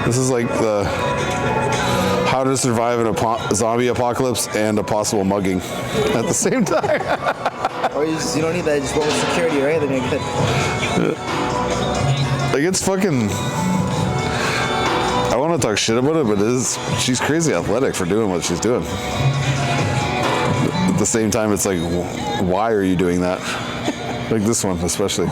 This is like the how to survive in a zombie apocalypse and a possible mugging at the same time. Or you don't need that. Just go with security, right? Then you're good. Like, it's fucking. I want to talk shit about it, but she's crazy athletic for doing what she's doing. At the same time, it's like, why are you doing that? Like this one, especially.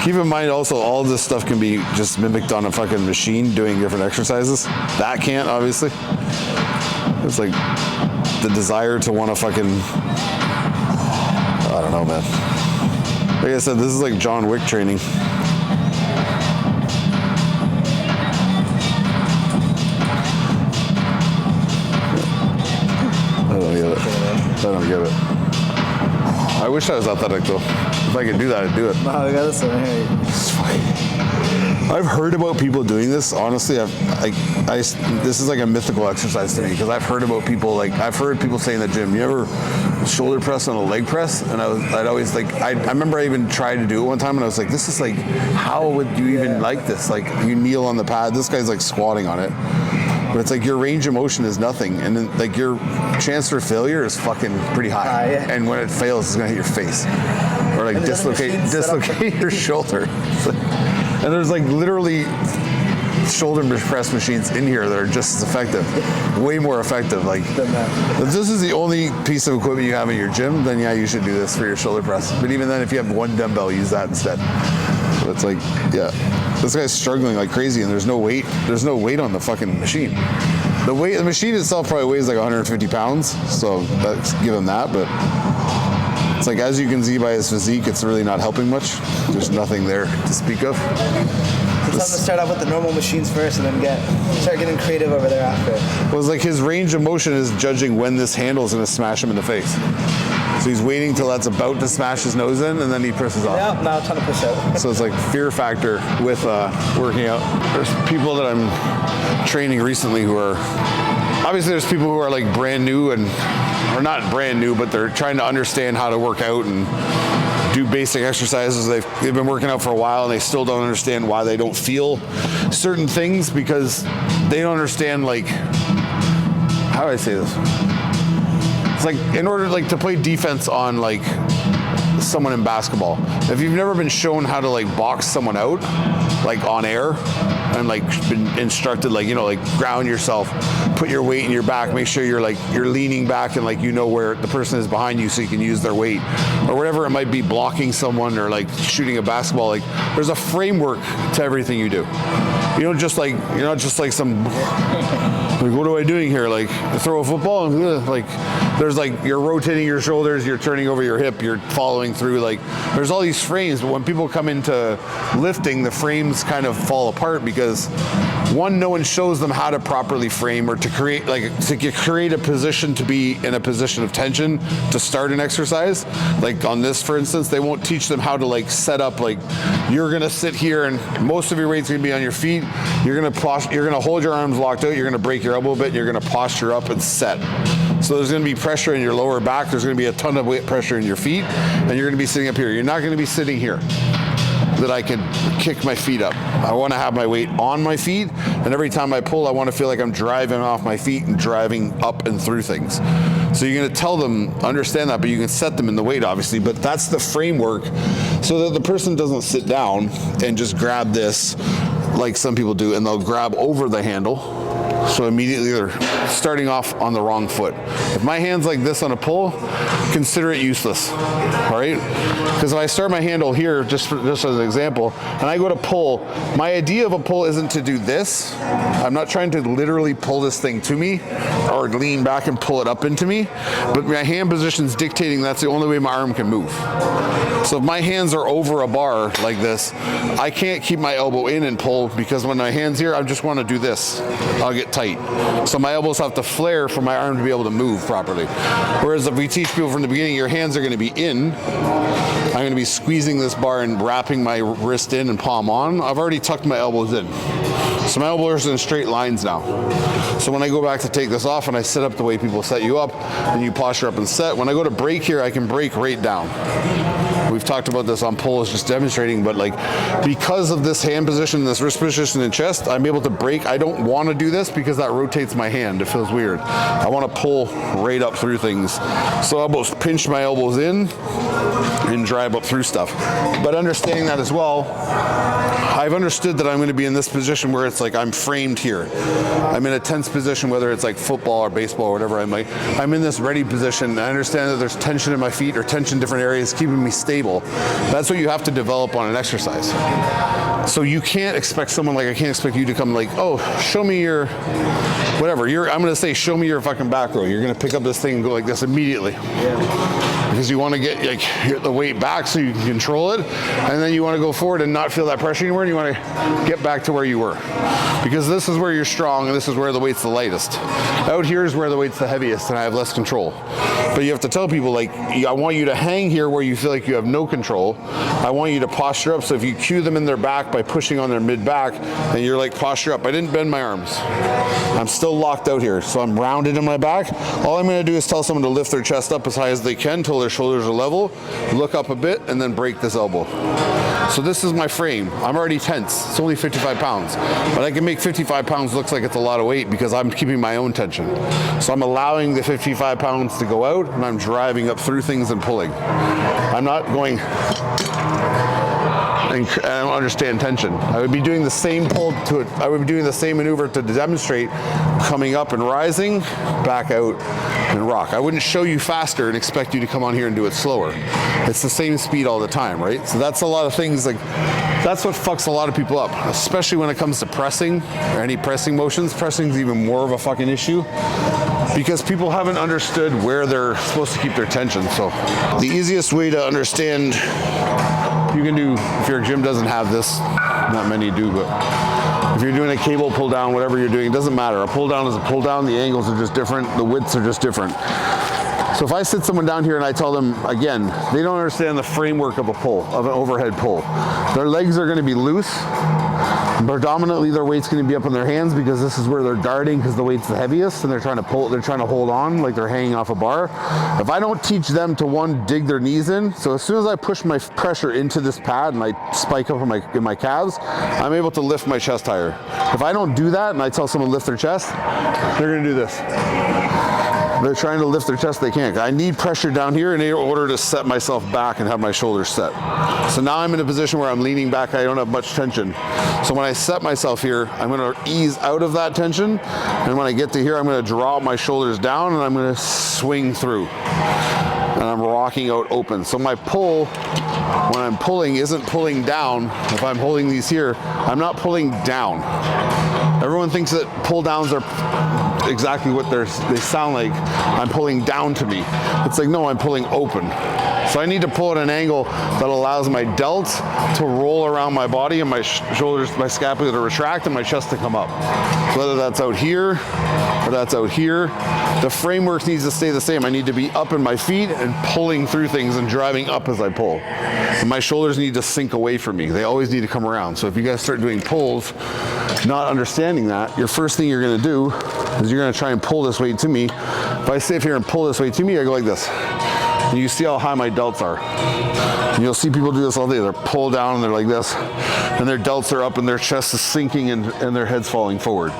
Keep in mind also, all of this stuff can be just mimicked on a fucking machine doing different exercises. That can't, obviously. It's like the desire to want to fucking, I don't know, man. Like I said, this is like John Wick training. I don't get it. I wish I was athletic though. If I could do that, I'd do it. No, we got this one here. I've heard about people doing this. Honestly, this is like a mythical exercise to me because I've heard about people I've heard people say in the gym, you ever shoulder press on a leg press? And I'd always I remember I even tried to do it one time and I was like, this is like, how would you even like this? Like, you kneel on the pad. This guy's like squatting on it. But it's like your range of motion is nothing, and then like your chance for failure is fucking pretty high. Yeah. And when it fails, it's gonna hit your face, or like dislocate your shoulder. And there's like literally shoulder press machines in here that are just as effective, way more effective. Like, if this is the only piece of equipment you have in your gym, then yeah, you should do this for your shoulder press. But even then, if you have one dumbbell, use that instead. But it's like, yeah. This guy's struggling like crazy, and there's no weight. There's no weight on the fucking machine. The machine itself probably weighs like 150 pounds, so let's give him that. But it's like, as you can see by his physique, it's really not helping much. There's nothing there to speak of. Tell them to start off with the normal machines first, and then start getting creative over there after. Well, it's like his range of motion is judging when this handle is going to smash him in the face. So he's waiting till that's about to smash his nose in, and then he presses off. Yeah, now it's time to push out. So it's like fear factor with working out. There's people that I'm training recently who are, obviously there's people who are like brand new or not brand new, but they're trying to understand how to work out and do basic exercises. They've been working out for a while and they still don't understand why they don't feel certain things because they don't understand, like, how do I say this? It's like, in order to play defense on like someone in basketball, if you've never been shown how to like box someone out, like on air, and like been instructed, like, you know, like ground yourself, put your weight in your back, make sure you're leaning back and like, you know, where the person is behind you so you can use their weight, or whatever it might be, blocking someone or like shooting a basketball. Like, there's a framework to everything you do. You're not just like some, like, what am I doing here? Like, throw a football and like, there's like, you're rotating your shoulders, you're turning over your hip, you're following through, like, there's all these frames. But when people come into lifting, the frames kind of fall apart because, one, no one shows them how to properly frame or to create a position to be in a position of tension to start an exercise. Like on this, for instance, they won't teach them how to like set up, like, you're gonna sit here and most of your weight's gonna be on your feet. You're gonna hold your arms locked out, you're gonna break your elbow a bit, you're gonna posture up and set. So there's gonna be pressure in your lower back, there's gonna be a ton of weight pressure in your feet, and you're gonna be sitting up here. You're not gonna be sitting here that I can kick my feet up. I wanna have my weight on my feet, and every time I pull, I wanna feel like I'm driving off my feet and driving up and through things. So you're gonna tell them, understand that, but you can set them in the weight, obviously, but that's the framework so that the person doesn't sit down and just grab this like some people do, and they'll grab over the handle. So immediately they're starting off on the wrong foot. If my hand's like this on a pull, consider it useless, all right? Because if I start my handle here, just as an example, and I go to pull, my idea of a pull isn't to do this. I'm not trying to literally pull this thing to me or lean back and pull it up into me, but my hand position's dictating that's the only way my arm can move. So if my hands are over a bar like this, I can't keep my elbow in and pull, because when my hand's here, I just want to do this. I'll get tight. So my elbows have to flare for my arm to be able to move properly. Whereas if we teach people from the beginning, your hands are going to be in, I'm going to be squeezing this bar and wrapping my wrist in and palm on, I've already tucked my elbows in. So my elbows are in straight lines now. So when I go back to take this off and I set up the way people set you up, and you posture up and set, when I go to break here, I can break right down. We've talked about this on pulls, just demonstrating, but like because of this hand position, this wrist position and chest, I'm able to break. I don't want to do this because that rotates my hand. It feels weird. I want to pull right up through things. So elbows, pinch my elbows in and drive up through stuff. But understanding that as well, I've understood that I'm going to be in this position where it's like I'm framed here. I'm in a tense position, whether it's like football or baseball or whatever. I'm in this ready position. I understand that there's tension in my feet or tension in different areas keeping me stable. That's what you have to develop on an exercise. So you can't expect someone like, I can't expect you to come like, oh, show me your, whatever. I'm going to say, show me your fucking back row. You're going to pick up this thing and go like this immediately. Yeah. Because you want to get like the weight back so you can control it, and then you want to go forward and not feel that pressure anymore, and you want to get back to where you were. Because this is where you're strong, and this is where the weight's the lightest. Out here is where the weight's the heaviest, and I have less control. But you have to tell people, like, I want you to hang here where you feel like you have no control. I want you to posture up, so if you cue them in their back by pushing on their mid-back, and you're like, posture up. I didn't bend my arms. I'm still locked out here, so I'm rounded in my back. All I'm going to do is tell someone to lift their chest up as high as they can until their shoulders are level, look up a bit, and then break this elbow. So this is my frame. I'm already tense. It's only 55 pounds. But I can make 55 pounds look like it's a lot of weight because I'm keeping my own tension. So I'm allowing the 55 pounds to go out, and I'm driving up through things and pulling. I'm not going... and I don't understand tension. I would be doing the same pull to it. I would be doing the same maneuver to demonstrate coming up and rising, back out and rock. I wouldn't show you faster and expect you to come on here and do it slower. It's the same speed all the time, right? So that's a lot of things like, that's what fucks a lot of people up, especially when it comes to pressing or any pressing motions. Pressing is even more of a fucking issue because people haven't understood where they're supposed to keep their tension. So the easiest way to understand you can do, if your gym doesn't have this, not many do, but if you're doing a cable pull down, whatever you're doing, it doesn't matter. A pull down is a pull down, the angles are just different, the widths are just different. So if I sit someone down here and I tell them, again, they don't understand the framework of a pull, of an overhead pull. Their legs are gonna be loose. Predominantly their weight's going to be up in their hands because this is where they're guarding because the weight's the heaviest and they're trying to pull, they're trying to hold on like they're hanging off a bar. If I don't teach them to, one, dig their knees in, so as soon as I push my pressure into this pad and I spike up in my calves, I'm able to lift my chest higher. If I don't do that and I tell someone to lift their chest, they're going to do this. They're trying to lift their chest, they can't. I need pressure down here in order to set myself back and have my shoulders set. So now I'm in a position where I'm leaning back, I don't have much tension. So when I set myself here, I'm gonna ease out of that tension, and when I get to here, I'm gonna drop my shoulders down and I'm gonna swing through. And I'm rocking out open. So my pull, when I'm pulling, isn't pulling down. If I'm holding these here, I'm not pulling down. Everyone thinks that pull downs are exactly what they sound like. I'm pulling down to me. It's like, no, I'm pulling open. So I need to pull at an angle that allows my delts to roll around my body and my shoulders, my scapula to retract and my chest to come up. So whether that's out here or that's out here, the framework needs to stay the same. I need to be up in my feet and pulling through things and driving up as I pull. And my shoulders need to sink away from me. They always need to come around. So if you guys start doing pulls, not understanding that, your first thing you're gonna do is you're gonna try and pull this weight to me. If I sit here and pull this weight to me, I go like this. And you see how high my delts are. And you'll see people do this all day. They're pull down and they're like this. And their delts are up and their chest is sinking and their head's falling forward.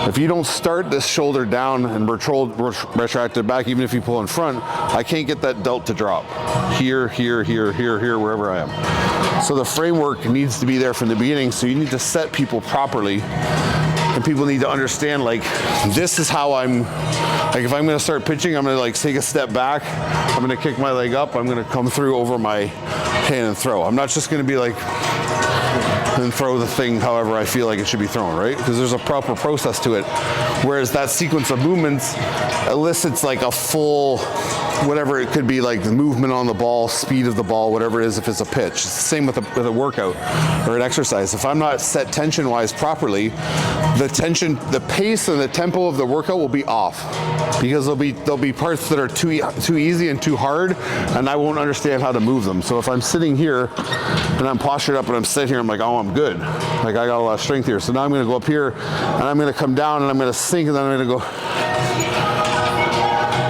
If you don't start this shoulder down and retracted back, even if you pull in front, I can't get that delt to drop. Here, here, here, here, here, wherever I am. So the framework needs to be there from the beginning. So you need to set people properly. And people need to understand, like, this is how I'm, like, if I'm gonna start pitching, I'm gonna like take a step back, I'm gonna kick my leg up, I'm gonna come through over my hand and throw. I'm not just gonna be like, and throw the thing however I feel like it should be thrown, right? Because there's a proper process to it. Whereas that sequence of movements elicits like a full, whatever it could be, like the movement on the ball, speed of the ball, whatever it is, if it's a pitch. It's the same with a workout or an exercise. If I'm not set tension-wise properly, the tension, the pace and the tempo of the workout will be off because there'll be parts that are too easy and too hard, and I won't understand how to move them. So if I'm sitting here and I'm postured up and I'm sitting here, I'm like, oh, I'm good. Like I got a lot of strength here. So now I'm gonna go up here and I'm gonna come down and I'm gonna sink and then I'm gonna go.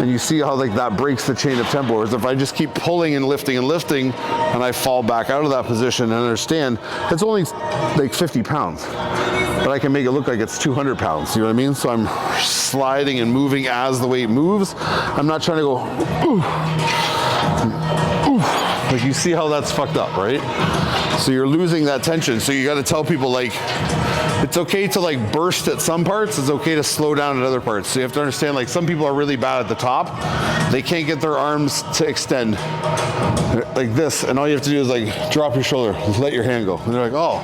And you see how like that breaks the chain of tempo. Whereas if I just keep pulling and lifting and I fall back out of that position and understand it's only like 50 pounds. But I can make it look like it's 200 pounds, you know what I mean? So I'm sliding and moving as the weight moves. I'm not trying to go, ooh, ooh. Like you see how that's fucked up, right? So you're losing that tension. So you gotta tell people like, it's okay to like burst at some parts, it's okay to slow down at other parts. So you have to understand like some people are really bad at the top. They can't get their arms to extend like this. And all you have to do is like drop your shoulder, just let your hand go. And they're like, oh.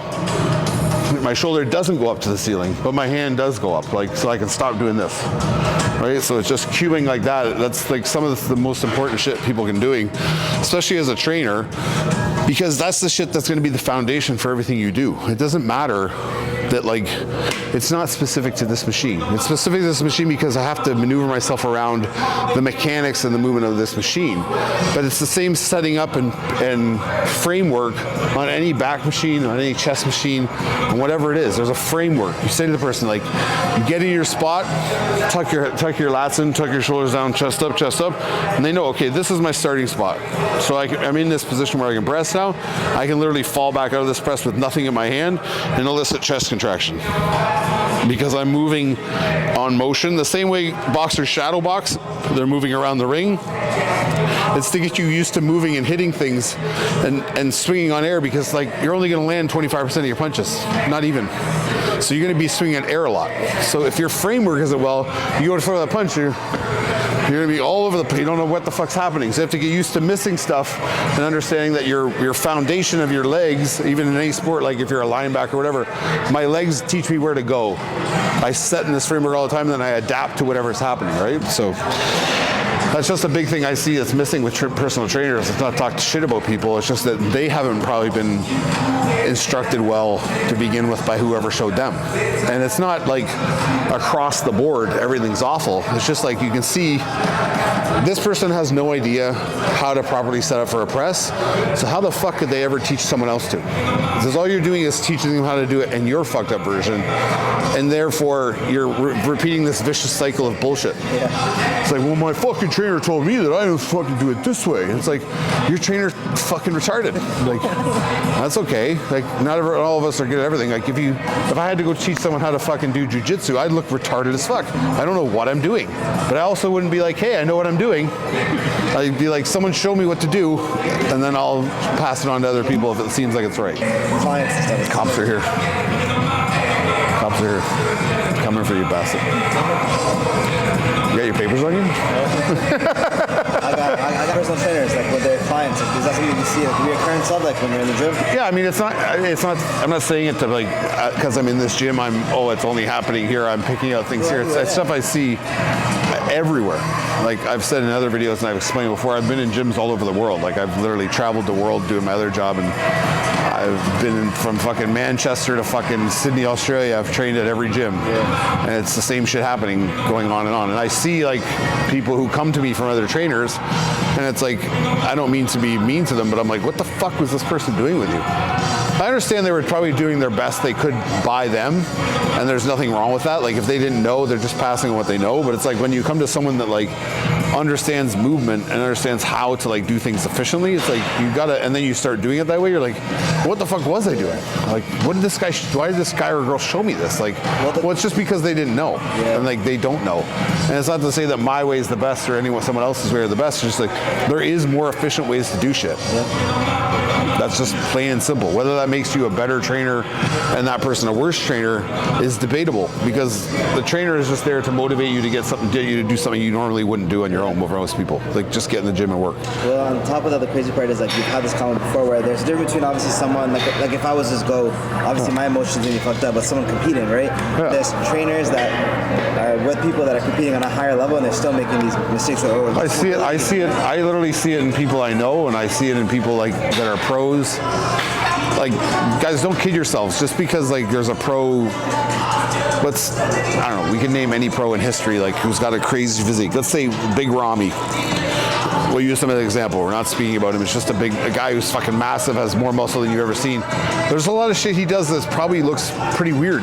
My shoulder doesn't go up to the ceiling, but my hand does go up, like so I can stop doing this, right? So it's just cueing like that. That's like some of the most important shit people can doing, especially as a trainer, because that's the shit that's going to be the foundation for everything you do. It doesn't matter that like it's not specific to this machine. It's specific to this machine because I have to maneuver myself around the mechanics and the movement of this machine. But it's the same setting up and framework on any back machine, on any chest machine, and whatever it is. There's a framework. You say to the person like, you get in your spot, tuck your lats in, tuck your shoulders down, chest up, and they know, okay, this is my starting spot. So I'm in this position where I can press now. I can literally fall back out of this press with nothing in my hand and elicit chest contraction because I'm moving on motion the same way boxers shadow box. They're moving around the ring. It's to get you used to moving and hitting things and swinging on air, because like you're only going to land 25% of your punches, not even. So you're going to be swinging on air a lot. So if your framework isn't well, you go to throw that punch, you're going to be all over the place. You don't know what the fuck's happening. So you have to get used to missing stuff and understanding that your foundation of your legs, even in any sport, like if you're a linebacker or whatever, my legs teach me where to go. I set in this framework all the time, and then I adapt to whatever's happening, right? So that's just a big thing I see that's missing with personal trainers. It's not talk shit about people. It's just that they haven't probably been instructed well to begin with by whoever showed them. And it's not like across the board everything's awful. It's just like you can see this person has no idea how to properly set up for a press. So how the fuck could they ever teach someone else to? Because all you're doing is teaching them how to do it in your fucked up version. And therefore you're repeating this vicious cycle of bullshit. Yeah. It's like, well, my fucking trainer told me that I don't fucking do it this way. And it's like, your trainer's fucking retarded. Like, that's okay. Like, not all of us are good at everything. Like, if I had to go teach someone how to fucking do jujitsu, I'd look retarded as fuck. I don't know what I'm doing. But I also wouldn't be like, hey, I know what I'm doing. I'd be like, someone show me what to do, and then I'll pass it on to other people if it seems like it's right. Clients and stuff. Cops are here. Cops are here. Coming for you, bastard. You got your papers on you? I got personal trainers, like with their clients. Like, is that something you see like reoccurring stuff, like when you're in the gym? Yeah, I mean, it's not. I'm not saying it to like because I'm in this gym. It's only happening here. I'm picking out things here. It's stuff I see everywhere. Like I've said in other videos and I've explained before, I've been in gyms all over the world. Like I've literally traveled the world doing my other job, and I've been from fucking Manchester to fucking Sydney, Australia. I've trained at every gym, and it's the same shit happening, going on. And I see like people who come to me from other trainers, and it's like, I don't mean to be mean to them, but I'm like, what the fuck was this person doing with you? I understand they were probably doing their best they could by them, and there's nothing wrong with that. Like if they didn't know, they're just passing on what they know. But it's like when you come to someone that like understands movement and understands how to like do things efficiently, it's like you gotta, and then you start doing it that way, you're like, what the fuck was I doing? Like, why did this guy or girl show me this? Like, well, it's just because they didn't know, and like they don't know. And it's not to say that my way is the best or someone else's way is the best. It's just like there is more efficient ways to do shit. That's just plain and simple. Whether that makes you a better trainer and that person a worse trainer is debatable, because the trainer is just there to motivate you to get you to do something you normally wouldn't do on your own with most people. Like just get in the gym and work. Well, on top of that, the crazy part is like you've had this comment before where there's a difference between obviously someone like if I was just go, obviously my emotions gonna be fucked up, but someone competing, right? Yeah. There's trainers that are with people that are competing on a higher level and they're still making these mistakes. I see it. I literally see it in people I know, and I see it in people like that are pros. Like, guys, don't kid yourselves. Just because like there's a pro, I don't know, we can name any pro in history like who's got a crazy physique. Let's say Big Ramy. we'll use him as an example. We're not speaking about him. It's just a guy who's fucking massive, has more muscle than you've ever seen. There's a lot of shit he does that probably looks pretty weird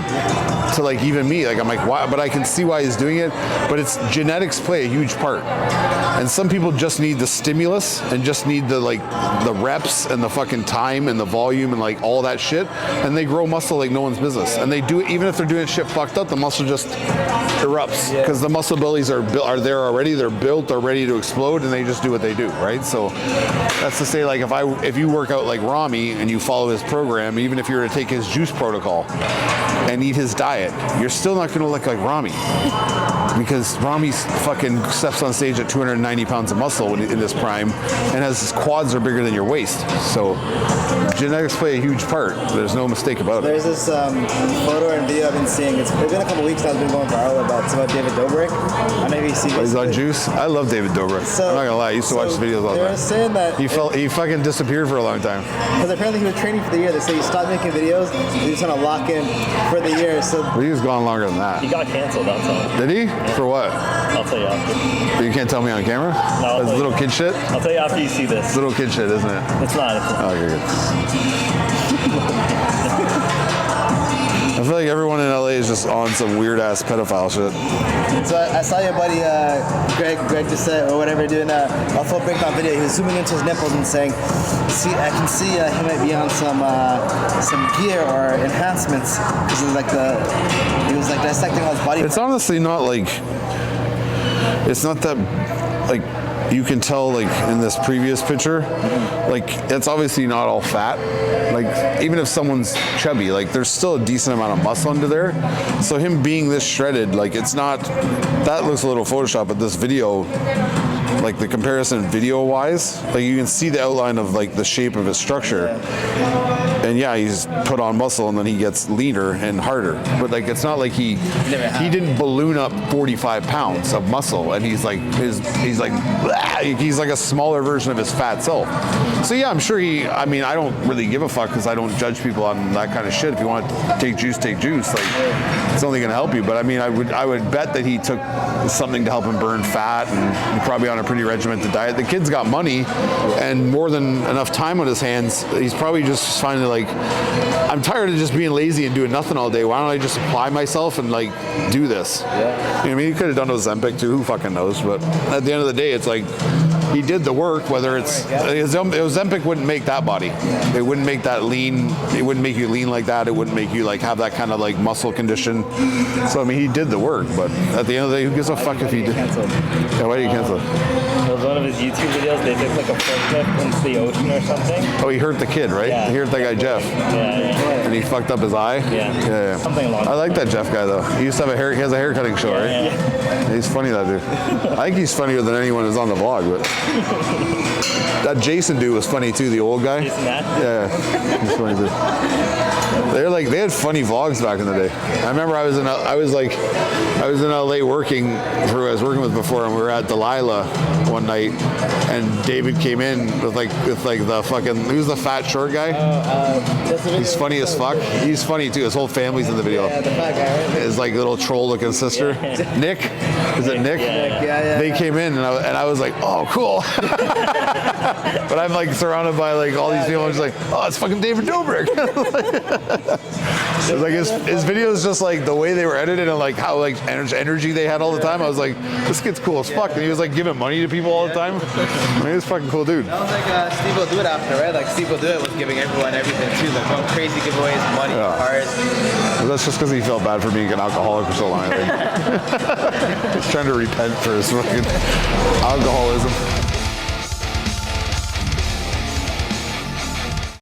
to like even me. Like I'm like, why? But I can see why he's doing it. But it's genetics play a huge part. And some people just need the stimulus and just need the reps and the fucking time and the volume and like all that shit, and they grow muscle like no one's business. And they do it even if they're doing shit fucked up. The muscle just erupts because the muscle bellies are there already. They're built, they're ready to explode, and they just do what they do, right? So that's to say, like if you work out like Rami and you follow his program, even if you were to take his juice protocol and eat his diet, you're still not going to look like Rami. Because Rami's fucking steps on stage at 290 pounds of muscle in his prime, and his quads are bigger than your waist. So genetics play a huge part. There's no mistake about it. There's this photo and video I've been seeing. It's been a couple weeks now. It's been going viral about David Dobrik. I know you see this. He's on juice. I love David Dobrik. So, I'm not gonna lie. I used to watch his videos all the time. They were saying that he fucking disappeared for a long time. Because apparently he was training for the year. They say he stopped making videos. He was trying to lock in for the year. So he was gone longer than that. He got canceled. That's all. Did he? For what? I'll tell you after. You can't tell me on camera? No. That's little kid shit? I'll tell you after you see this. It's little kid shit, isn't it? It's not. Oh, okay, good. I feel like everyone in LA is just on some weird ass pedophile shit. So I saw your buddy Greg Doucette or whatever doing a full breakdown video. He was zooming into his nipples and saying, "See, I can see he might be on some gear or enhancements because he was like dissecting all his body." It's honestly not like it's not that like. You can tell, like, in this previous picture, like, it's obviously not all fat. Like, even if someone's chubby, like, there's still a decent amount of muscle under there. So him being this shredded, like, it's not, that looks a little Photoshop, but this video, like, the comparison video-wise, like, you can see the outline of, like, the shape of his structure. And yeah, he's put on muscle and then he gets leaner and harder. But like, it's not like he didn't balloon up 45 pounds of muscle and he's like a smaller version of his fat self. So yeah, I'm sure I mean, I don't really give a fuck because I don't judge people on that kind of shit. If you want to take juice, take juice. Like, it's only going to help you. But I mean, I would bet that he took something to help him burn fat and probably on a pretty regimented diet. The kid's got money and more than enough time on his hands. He's probably just finding like, I'm tired of just being lazy and doing nothing all day. Why don't I just apply myself and like do this? Yeah. You know what I mean? He could have done Ozempic too. Who fucking knows? But at the end of the day, it's like he did the work. Whether it's Ozempic wouldn't make that body. It wouldn't make that lean. It wouldn't make you lean like that. It wouldn't make you like have that kind of like muscle condition. So I mean, he did the work. But at the end of the day, who gives a fuck if he did? Yeah, why did he cancel? It was one of his YouTube videos. They took like a forklift into the ocean or something. Oh, he hurt the kid, right? Yeah. He hurt that guy Jeff. Yeah. And he fucked up his eye. Yeah. Something along. I like that Jeff guy though. He used to have a hair. He has a hair cutting show, right? Yeah. He's funny, that dude. I think he's funnier than anyone who's on the vlog. But that Jason dude was funny too. The old guy. Jason Nash? Yeah, he's funny too. They had funny vlogs back in the day. I remember I was in LA working for who I was working with before, and we were at Delilah one night, and David came in with like the fucking, who's the fat short guy? He's funny as fuck. He's funny too. His whole family's in the video. Yeah, the fat guy, right? His like little troll looking sister, Nick. Is it Nick? Yeah. They came in and I was like, oh, cool. But I'm like surrounded by like all these people. I'm just like, oh, it's fucking David Dobrik. It's like his videos, just like the way they were edited and like how like energy they had all the time. I was like, this kid's cool as fuck. And he was like giving money to people all the time. I mean, he was a fucking cool dude. That was like Steve Will Do It after, right? Like Steve Will Do It was giving everyone everything too, like going crazy giveaways, money, cars. But that's just because he felt bad for being an alcoholic for so long, I think. He's trying to repent for his fucking alcoholism.